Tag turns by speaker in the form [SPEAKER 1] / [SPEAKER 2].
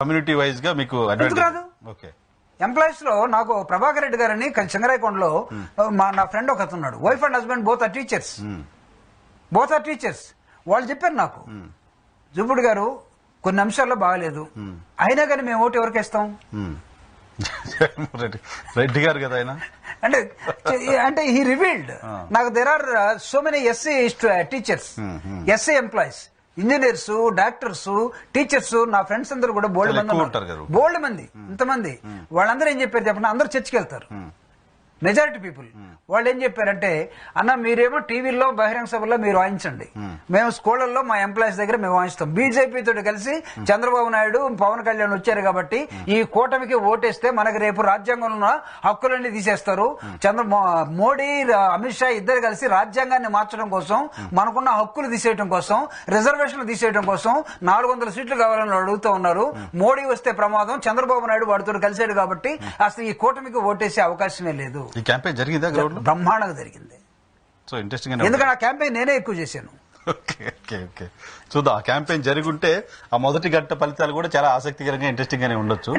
[SPEAKER 1] Community wise గా మీకు
[SPEAKER 2] ఎందుకు రాదు?
[SPEAKER 1] ఓకే.
[SPEAKER 2] ఎంప్లాయీస్ లో నాకు ప్రభాకర్ రెడ్డి గారని సింగరాయకొండలో నా ఫ్రెండ్ ఒక అతను, wife and husband both are teachers. వాళ్ళు చెప్పారు నాకు, జుబ్బుడు గారు కొన్ని అంశాల్లో బాగలేదు, అయినా కానీ మేము ఓటు ఎవరికి ఇస్తాం?
[SPEAKER 1] రెడ్డి గారు కదా ఆయన.
[SPEAKER 2] అంటే హీ రివీల్డ్ నాకు there are so many SC teachers, SC employees, engineers, doctors, teachers, నా ఫ్రెండ్స్ అందరూ కూడా బోల్డ్ మంది ఇంతమంది. వాళ్ళందరూ ఏం చెప్పారు చెప్పండి, అందరూ చర్చికి వెళ్తారు. మెజారిటీ పీపుల్ వాళ్ళు ఏం చెప్పారంటే, అన్న మీరేమో టీవీల్లో బహిరంగ సభల్లో మీరు వాయించండి, మేము స్కూళ్లలో మా ఎంప్లాయీస్ దగ్గర మేము వాయిస్తాం. బీజేపీ తోటి కలిసి చంద్రబాబు నాయుడు, పవన్ కళ్యాణ్ వచ్చారు కాబట్టి ఈ కూటమికి ఓటేస్తే మనకి రేపు రాజ్యాంగంలో హక్కులన్నీ తీసేస్తారు. మోడీ, అమిత్ షా ఇద్దరు కలిసి రాజ్యాంగాన్ని మార్చడం కోసం, మనకున్న హక్కులు తీసేయడం కోసం, రిజర్వేషన్లు తీసేయడం కోసం 400 సీట్లు కావాలని అడుగుతూ ఉన్నారు. మోడీ వస్తే ప్రమాదం, చంద్రబాబు నాయుడు వాడితో కలిసాడు కాబట్టి అసలు ఈ కూటమికి ఓటేసే అవకాశమే లేదు.
[SPEAKER 1] ఈ క్యాంపెయిన్ జరిగిందా గ్రౌండ్ లో?
[SPEAKER 2] బ్రహ్మాండంగా జరిగింది.
[SPEAKER 1] సో ఇంట్రెస్టింగ్,
[SPEAKER 2] ఎందుకంటే ఆ క్యాంపెయిన్ నేనే ఎక్కువ చేశాను.
[SPEAKER 1] చూద్దాం, ఆ క్యాంపెయిన్ జరిగి ఉంటే ఆ మొదటి గంట ఫలితాలు కూడా చాలా ఆసక్తికరంగా ఇంట్రెస్టింగ్ గానే ఉండొచ్చు.